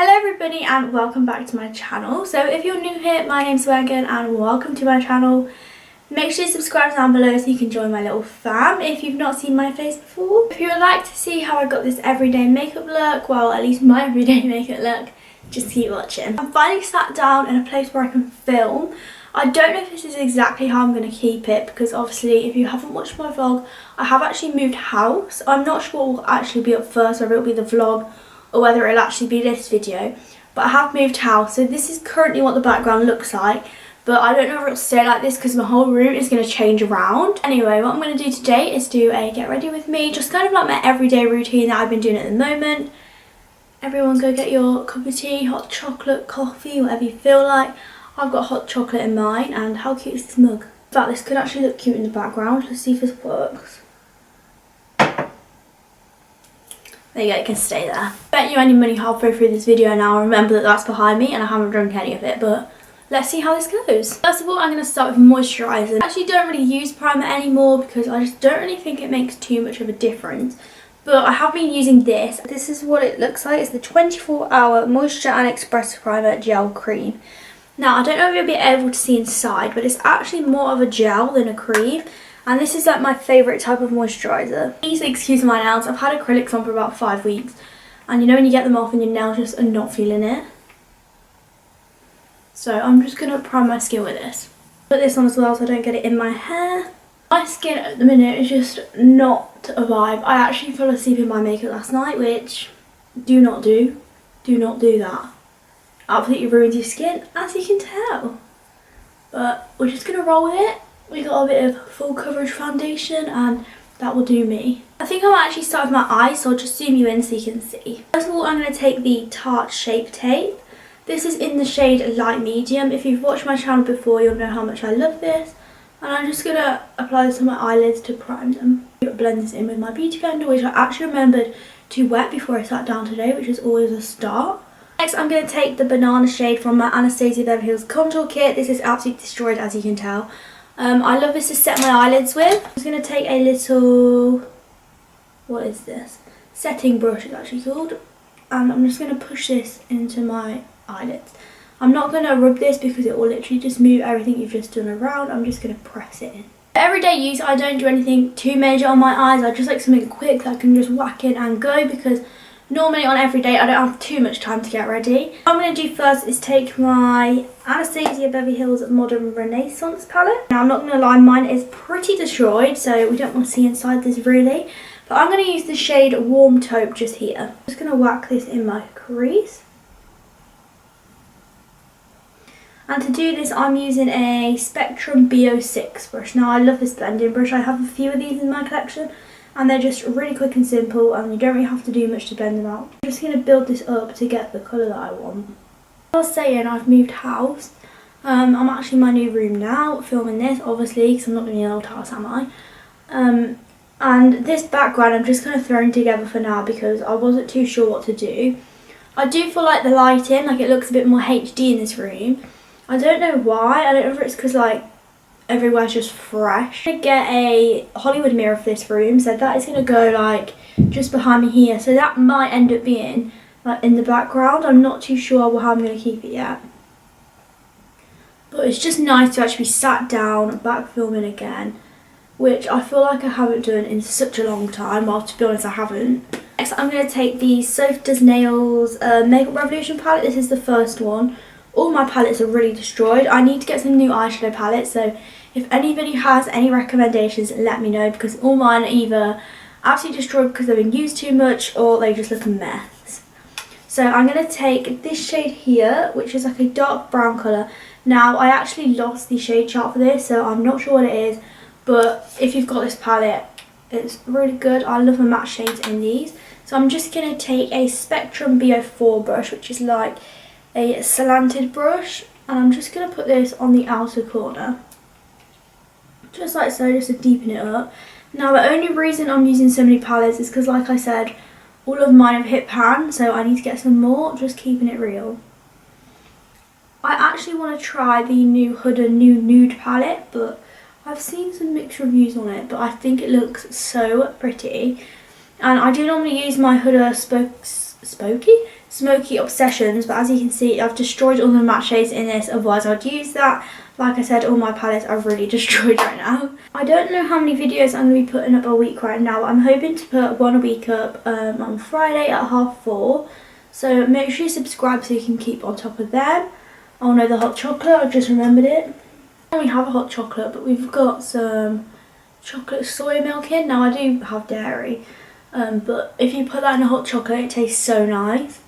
Hello everybody and welcome back to my channel. So if you're new here, my name's Megan and welcome to my channel. Make sure you subscribe down below so you can join my little fam if you've not seen my face before. If you would like to see how I got this everyday makeup look, well at least my everyday makeup look, just keep watching. I'm finally sat down in a place where I can film. I don't know if this is exactly how I'm going to keep it because obviously if you haven't watched my vlog, I have actually moved house. I'm not sure what will actually be up first, whether it'll be the vlog or whether it'll actually be this video. But I have moved house, so this is currently what the background looks like. But I don't know if it'll stay like this because my whole room is going to change around. Anyway, what I'm going to do today is do a get ready with me, just kind of like my everyday routine that I've been doing at the moment. Everyone go get your cup of tea, hot chocolate, coffee, whatever you feel like. I've got hot chocolate in mine, and how cute is this mug? In fact, this could actually look cute in the background. Let's see if this works. There you go, it can stay there. Bet you any money halfway through this video and I'll remember that that's behind me and I haven't drunk any of it, but let's see how this goes. First of all, I'm going to start with moisturiser. I actually don't really use primer anymore because I just don't really think it makes too much of a difference. But I have been using this. This is what it looks like. It's the 24-hour Moisture and Express Primer Gel Cream. Now, I don't know if you'll be able to see inside, but it's actually more of a gel than a cream. And this is like my favourite type of moisturiser. Please excuse my nails. I've had acrylics on for about 5 weeks. And you know when you get them off and your nails just are not feeling it? So I'm just going to prime my skin with this. Put this on as well so I don't get it in my hair. My skin at the minute is just not a vibe. I actually fell asleep in my makeup last night, which do not do. Do not do that. Absolutely ruins your skin, as you can tell. But we're just going to roll with it. We got a bit of full coverage foundation and that will do me. I think I'll actually start with my eyes, so I'll just zoom you in so you can see. First of all, I'm going to take the Tarte Shape Tape. This is in the shade Light Medium. If you've watched my channel before, you'll know how much I love this. And I'm just going to apply this on my eyelids to prime them. Blend this in with my beauty blender, which I actually remembered to wet before I sat down today, which is always a start. Next, I'm going to take the Banana shade from my Anastasia Beverly Hills Contour Kit. This is absolutely destroyed, as you can tell. I love this to set my eyelids with. I'm just going to take a little, what is this? Setting brush it's actually called. And I'm just going to push this into my eyelids. I'm not going to rub this because it will literally just move everything you've just done around. I'm just going to press it in. For everyday use, I don't do anything too major on my eyes. I just like something quick that I can just whack in and go because normally on everyday I don't have too much time to get ready. What I'm going to do first is take my Anastasia Beverly Hills Modern Renaissance palette. Now I'm not going to lie, mine is pretty destroyed, so we don't want to see inside this really. But I'm going to use the shade Warm Taupe just here. I'm just going to whack this in my crease. And to do this, I'm using a Spectrum BO6 brush. Now I love this blending brush. I have a few of these in my collection. And they're just really quick and simple and you don't really have to do much to blend them out. I'm just going to build this up to get the colour that I want. As I was saying, I've moved house. I'm actually in my new room now, filming this obviously because I'm not going to be in an old house, am I? And this background I'm just kind of throwing together for now because I wasn't too sure what to do. I do feel like the lighting, like it looks a bit more HD in this room. I don't know why, I don't know if it's because like everywhere's just fresh. I'm going to get a Hollywood mirror for this room, so that is going to go like just behind me here. So that might end up being like in the background. I'm not too sure how I'm going to keep it yet. But it's just nice to actually be sat down, back filming again, which I feel like I haven't done in such a long time. Well, to be honest, I haven't. Next, I'm going to take the Soft Does Nails Makeup Revolution palette. This is the first one. All my palettes are really destroyed. I need to get some new eyeshadow palettes, so if anybody has any recommendations, let me know because all mine are either absolutely destroyed because they've been used too much or they just look a mess. So I'm going to take this shade here, which is like a dark brown colour. Now, I actually lost the shade chart for this, so I'm not sure what it is, but if you've got this palette, it's really good. I love the matte shades in these. So I'm just going to take a Spectrum BO4 brush, which is like a slanted brush, and I'm just going to put this on the outer corner just like so, just to deepen it up. Now the only reason I'm using so many palettes is because, like I said, all of mine have hit pan, so I need to get some more, just keeping it real. I actually want to try the new Huda New Nude palette, but I've seen some mixed reviews on it, but I think it looks so pretty. And I do normally use my Huda Smoky Obsessions, but as you can see I've destroyed all the matte shades in this, otherwise I'd use that. Like I said, all my palettes are really destroyed right now. I don't know how many videos I'm going to be putting up a week right now. I'm hoping to put one a week up on Friday at 4:30. So make sure you subscribe so you can keep on top of them. Oh no, the hot chocolate, I just remembered it. We have a hot chocolate, but we've got some chocolate soy milk in. Now I do have dairy, but if you put that in a hot chocolate, it tastes so nice.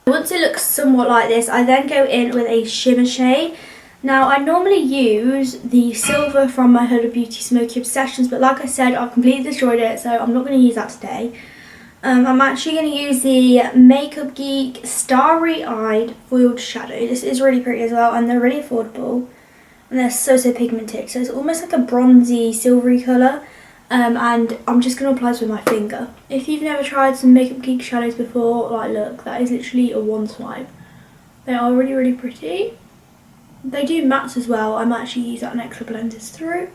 Once it looks somewhat like this, I then go in with a shimmer shade. Now I normally use the silver from my Huda Beauty Smoky Obsessions, but like I said, I've completely destroyed it, so I'm not going to use that today. I'm actually going to use the Makeup Geek Starry Eyed Foiled Shadow. This is really pretty as well, and they're really affordable. And they're so pigmented, so it's almost like a bronzy, silvery colour. And I'm just going to apply this with my finger. If you've never tried some Makeup Geek shadows before, like look, that is literally a one swipe. They are really, really pretty. They do mattes as well. I might actually use that next to blend this through.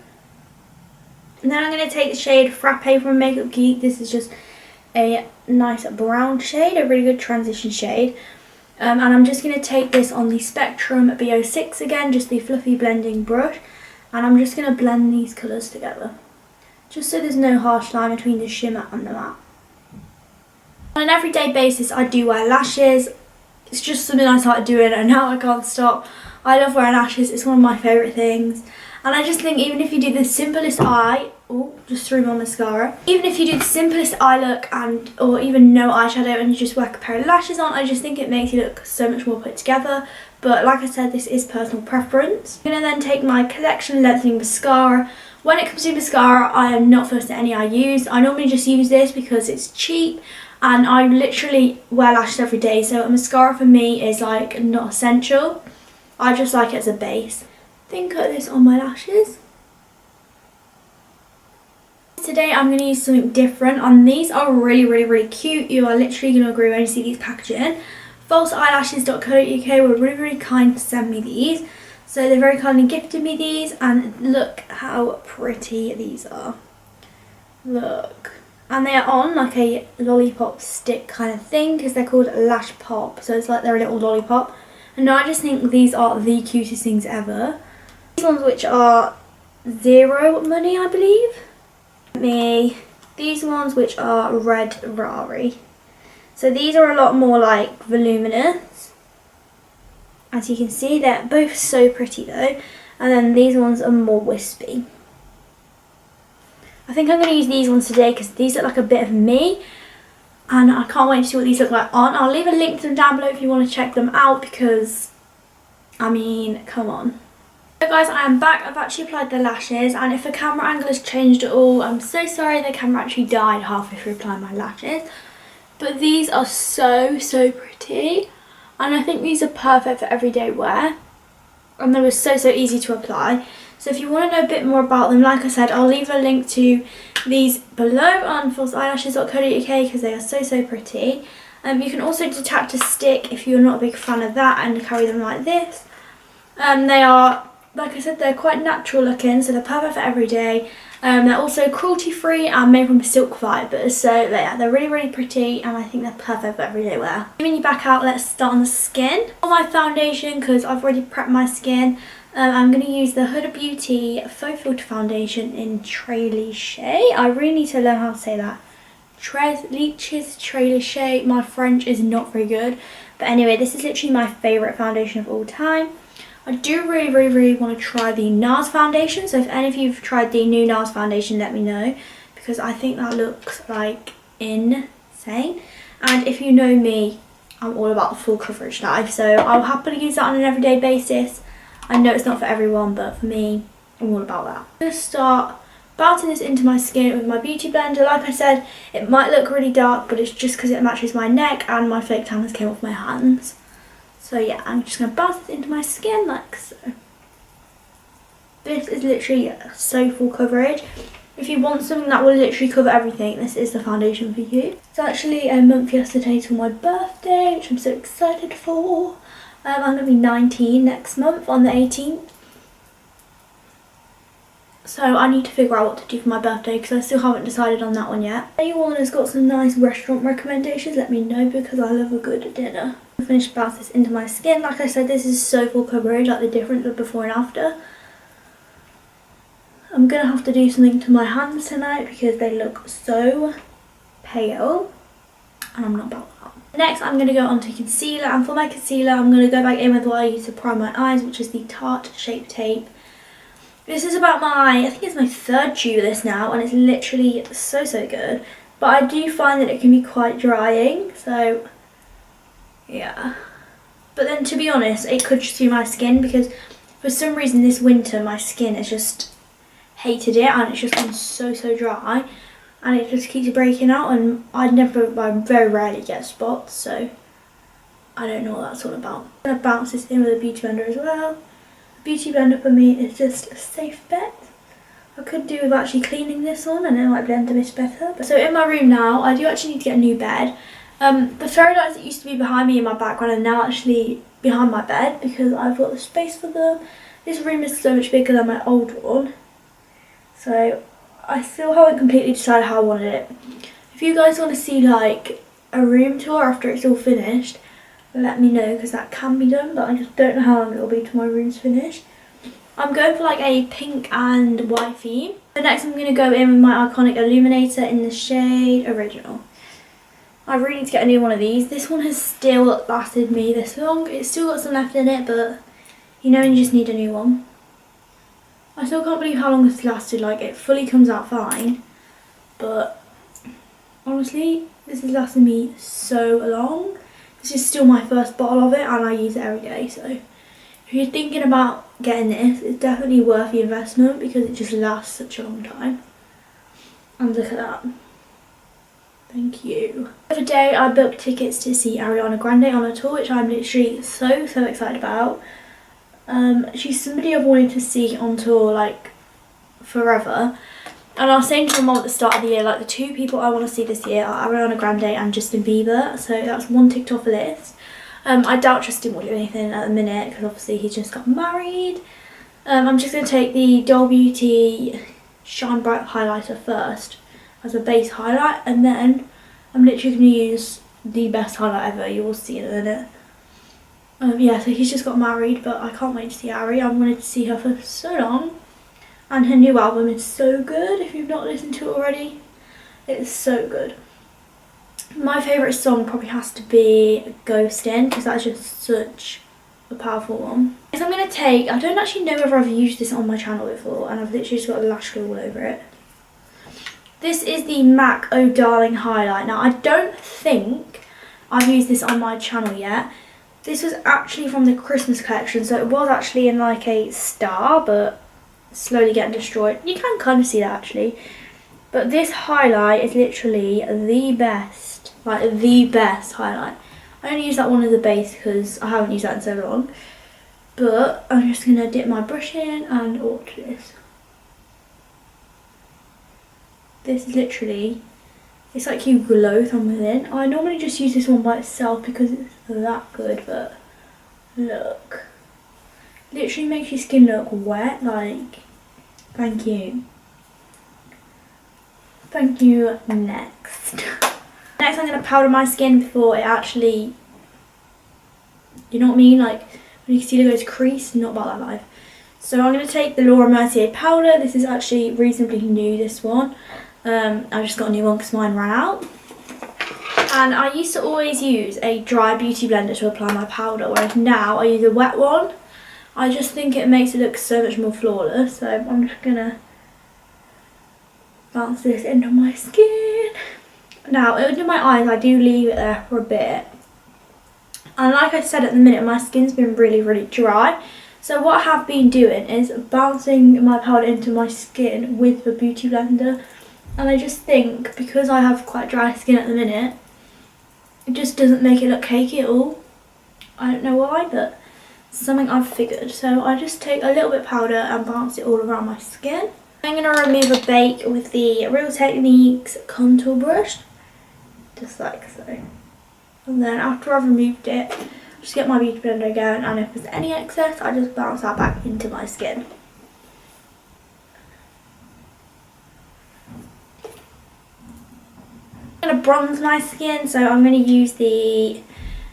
And then I'm going to take the shade Frappe from Makeup Geek. This is just a nice brown shade, a really good transition shade. And I'm just going to take this on the Spectrum B06 again, just the fluffy blending brush. And I'm just going to blend these colours together, just so there's no harsh line between the shimmer and the matte. On an everyday basis, I do wear lashes. It's just something I started doing and now I can't stop. I love wearing lashes, it's one of my favourite things. And I just think even if you do the simplest eye, oh, just threw my mascara. Even if you do the simplest eye look or even no eyeshadow and you just work a pair of lashes on, I just think it makes you look so much more put together. But like I said, this is personal preference. I'm going to then take my Collection Lengthening Mascara. When it comes to mascara, I am not fussed at any I use. I normally just use this because it's cheap and I literally wear lashes every day, so a mascara for me is like not essential. I just like it as a base. Then cut this on my lashes. Today I'm going to use something different, and these are really cute. You are literally going to agree when you see these packaging. Falseeyelashes.co.uk were really kind to send me these. So they very kindly gifted me these, and look how pretty these are. Look. And they are on like a lollipop stick kind of thing because they're called Lash Pop. So it's like they're a little lollipop. And I just think these are the cutest things ever. These ones which are zero money, I believe. These ones which are Red Rari. So these are a lot more like voluminous. As you can see, they're both so pretty though. And then these ones are more wispy. I think I'm going to use these ones today because these look like a bit of me. And I can't wait to see what these look like on. I'll leave a link to them down below if you want to check them out because, I mean, come on. So guys, I am back. I've actually applied the lashes, and if the camera angle has changed at all, I'm so sorry. The camera actually died halfway through applying my lashes. But these are so pretty. And I think these are perfect for everyday wear. And they were so easy to apply. So if you want to know a bit more about them, like I said, I'll leave a link to these below on falseeyelashes.co.uk because they are so pretty. You can also detach a stick if you're not a big fan of that and carry them like this. They are, like I said, they're quite natural looking, so they're perfect for every day. They're also cruelty free and made from silk fibres, so yeah, they're really pretty and I think they're perfect for everyday wear. Moving you back out, let's start on the skin. On my foundation, because I've already prepped my skin, I'm going to use the Huda Beauty Faux Filter Foundation in Treliche. I really need to learn how to say that. Treliche. My French is not very good. But anyway, this is literally my favourite foundation of all time. I do really want to try the NARS foundation. So if any of you have tried the new NARS foundation, let me know. Because I think that looks like insane. And if you know me, I'm all about the full coverage knife. So I'll happily use that on an everyday basis. I know it's not for everyone, but for me, I'm all about that. I'm going to start bouncing this into my skin with my beauty blender. Like I said, it might look really dark, but it's just because it matches my neck and my fake tanners came off my hands. So yeah, I'm just going to bounce this into my skin like so. This is literally so full coverage. If you want something that will literally cover everything, this is the foundation for you. It's actually a month yesterday till my birthday, which I'm so excited for. I'm going to be 19 next month on the 18th. So I need to figure out what to do for my birthday because I still haven't decided on that one yet. If anyone has got some nice restaurant recommendations, let me know because I love a good dinner. I finished about this into my skin. Like I said, this is so full coverage, like the difference of before and after. I'm going to have to do something to my hands tonight because they look so pale and I'm not about that. Next I'm going to go on to concealer, and for my concealer I'm going to go back in with what I use to prime my eyes, which is the Tarte Shape Tape. This is about I think it's my third tube of this now, and it's literally so good. But I do find that it can be quite drying, so yeah. But then to be honest, it could just be my skin because for some reason this winter my skin has just hated it and it's just gone so dry and it just keeps breaking out, and I very rarely get spots, so I don't know what that's all about. I'm going to bounce this in with a beauty blender as well. Beauty blender for me is just a safe bet. I could do with actually cleaning this one and it might blend a bit better. So in my room now, I do actually need to get a new bed. The fairy lights that used to be behind me in my background are now actually behind my bed because I've got the space for them. This room is so much bigger than my old one. So I still haven't completely decided how I wanted it. If you guys want to see like a room tour after it's all finished, let me know because that can be done, but I just don't know how long it will be till my room's finished. I'm going for like a pink and white theme. So next I'm going to go in with my iconic illuminator in the shade Original. I really need to get a new one of these. This one has still lasted me this long. It's still got some left in it, but you know you just need a new one. I still can't believe how long this lasted. Like, it fully comes out fine, but honestly this has lasted me so long. This is still my first bottle of it and I use it every day, so if you're thinking about getting this, it's definitely worth the investment because it just lasts such a long time. And look at that. Thank you. The other day I booked tickets to see Ariana Grande on a tour, which I'm literally so excited about. She's somebody I've wanted to see on tour like forever. And I was saying to my mum at the start of the year, like the two people I want to see this year are Ariana Grande and Justin Bieber. So that's one ticked off the list. I doubt Justin will do anything at the minute because obviously he's just got married. I'm just going to take the Doll Beauty Shine Bright highlighter first as a base highlight, and then I'm literally going to use the best highlight ever. You will see in a minute. Yeah, so he's just got married, but I can't wait to see Ari. I've wanted to see her for so long. And her new album is so good. If you've not listened to it already, it's so good. My favourite song probably has to be Ghostin' because that's just such a powerful one. So I'm going to take, I don't actually know whether I've used this on my channel before, and I've literally just got a lash glue all over it. This is the MAC Oh Darling highlight. Now I don't think I've used this on my channel yet. This was actually from the Christmas collection, so it was actually in like a star, but slowly getting destroyed. You can kind of see that actually. But this highlight is literally the best, like the best highlight. I only use that one as a base because I haven't used that in so long. But I'm just going to dip my brush in and watch this. This is literally, it's like you glow from within. I normally just use this one by itself because it's that good, but look. Literally makes your skin look wet, like, thank you. Thank you. Next I'm going to powder my skin before it actually, you know what I mean, like when your concealer goes crease, not about that life. So I'm going to take the Laura Mercier powder. This is actually reasonably new, this one. I just got a new one because mine ran out. And I used to always use a dry beauty blender to apply my powder, whereas now I use a wet one. I just think it makes it look so much more flawless. So I'm just going to bounce this into my skin. Now, under my eyes, I do leave it there for a bit. And like I said at the minute, my skin's been really dry. So what I have been doing is bouncing my powder into my skin with the beauty blender. And I just think, because I have quite dry skin at the minute, it just doesn't make it look cakey at all. I don't know why, but it's something I've figured. So I just take a little bit of powder and bounce it all around my skin. I'm going to remove a bake with the Real Techniques contour brush, just like so. And then after I've removed it, just get my beauty blender again, and if there's any excess, I just bounce that back into my skin. I'm going to bronze my skin, so I'm going to use the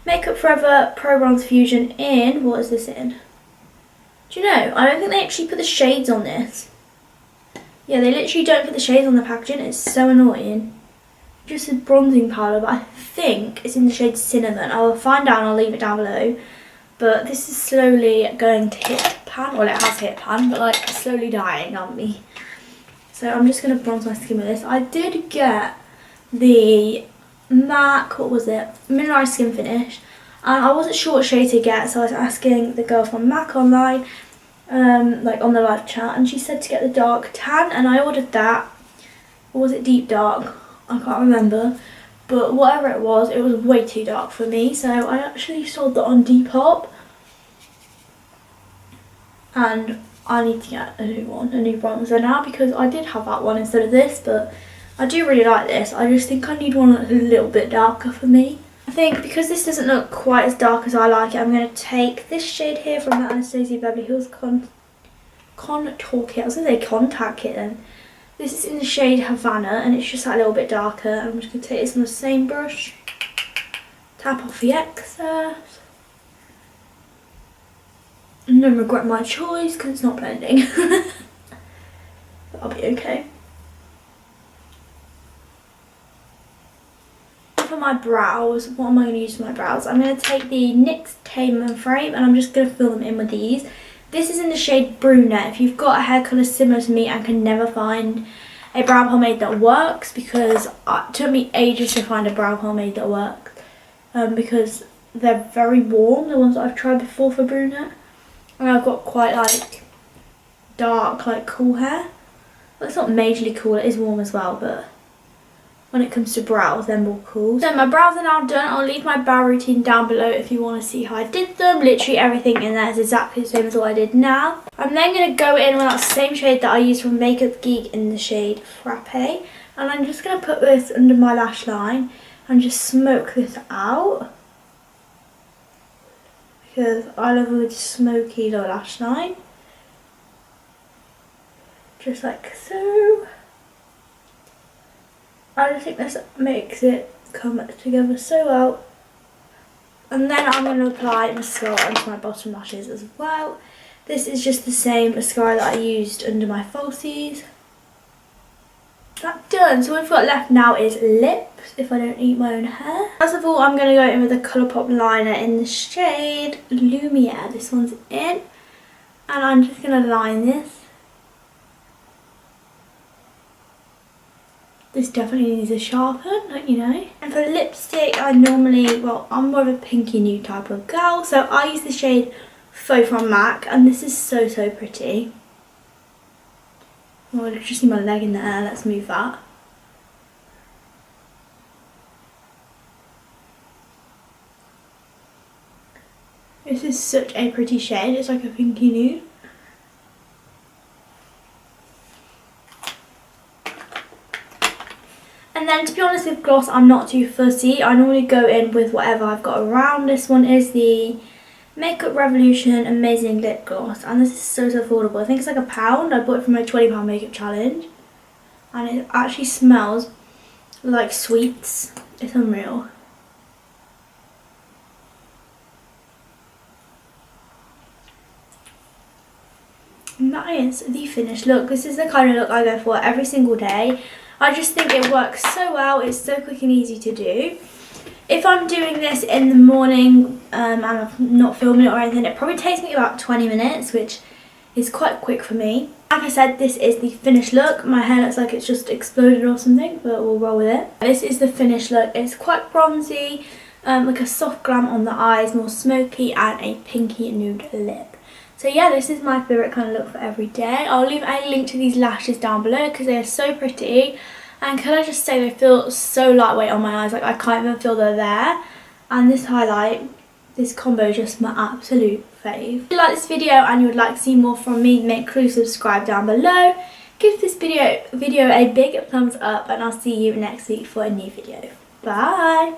Makeup Forever Pro Bronze Fusion in, what is this in? Do you know, I don't think they actually put the shades on this. Yeah, they literally don't put the shades on the packaging, it's so annoying. Just a bronzing powder, but I think it's in the shade Cinnamon. I will find out and I'll leave it down below. But this is slowly going to hit pan. Well, it has hit pan, but like slowly dying on me. So I'm just going to bronze my skin with this. I did get the MAC, what was it? Mineralized Skin Finish. And I wasn't sure what shade to get, so I was asking the girl from MAC online, like on the live chat, and she said to get the dark tan, and I ordered that. Or was it deep dark? I can't remember. But whatever it was way too dark for me, so I actually sold that on Depop. And I need to get a new one, a new bronzer now, because I did have that one instead of this, but I do really like this. I just think I need one that's a little bit darker for me. I think because this doesn't look quite as dark as I like it, I'm going to take this shade here from the Anastasia Beverly Hills Contour Kit. I was going to say Contact Kit then. This is in the shade Havana, and it's just that little bit darker. And I'm just going to take this on the same brush, tap off the excess, and don't regret my choice because it's not blending. But I'll be okay. For my brows, what am I going to use for my brows? I'm going to take the NYX Tame Frame, and I'm just going to fill them in with these. This is in the shade Brunette. If you've got a hair colour similar to me and can never find a brow pomade that works, because it took me ages to find a brow pomade that works, because they're very warm, the ones that I've tried before for brunette, and I've got quite like dark, like cool hair. Well, it's not majorly cool, it is warm as well, but when it comes to brows, they're more cool. So my brows are now done. I'll leave my brow routine down below if you want to see how I did them. Literally everything in there is exactly the same as what I did now. I'm then going to go in with that same shade that I used from Makeup Geek in the shade Frappe. And I'm just going to put this under my lash line and just smoke this out, because I love a good smoky little lash line. Just like so. I just think this makes it come together so well. And then I'm going to apply mascara onto my bottom lashes as well. This is just the same mascara that I used under my falsies. That's done. So what we've got left now is lips, if I don't eat my own hair. First of all, I'm going to go in with a Colourpop liner in the shade Lumiere. This one's in. And I'm just going to line this. This definitely needs a sharpen, don't you know? And for lipstick, I'm more of a pinky nude type of girl. So I use the shade Faux from MAC, and this is so pretty. Oh, I just see my leg in the air, let's move that. This is such a pretty shade, it's like a pinky nude. And then to be honest with gloss, I'm not too fussy. I normally go in with whatever I've got around. This one is the Makeup Revolution Amazing Lip Gloss. And this is so affordable. I think it's like £1. I bought it from my £20 makeup challenge. And it actually smells like sweets. It's unreal. And that is the finished look. This is the kind of look I go for every single day. I just think it works so well. It's so quick and easy to do. If I'm doing this in the morning and I'm not filming it or anything, it probably takes me about 20 minutes, which is quite quick for me. Like I said, this is the finished look. My hair looks like it's just exploded or something, but we'll roll with it. This is the finished look. It's quite bronzy, like a soft glam on the eyes, more smoky, and a pinky nude lip. So yeah, this is my favourite kind of look for every day. I'll leave a link to these lashes down below because they are so pretty. And can I just say they feel so lightweight on my eyes, like I can't even feel they're there. And this highlight, this combo is just my absolute fave. If you like this video and you would like to see more from me, make sure you subscribe down below. Give this video a big thumbs up, and I'll see you next week for a new video. Bye!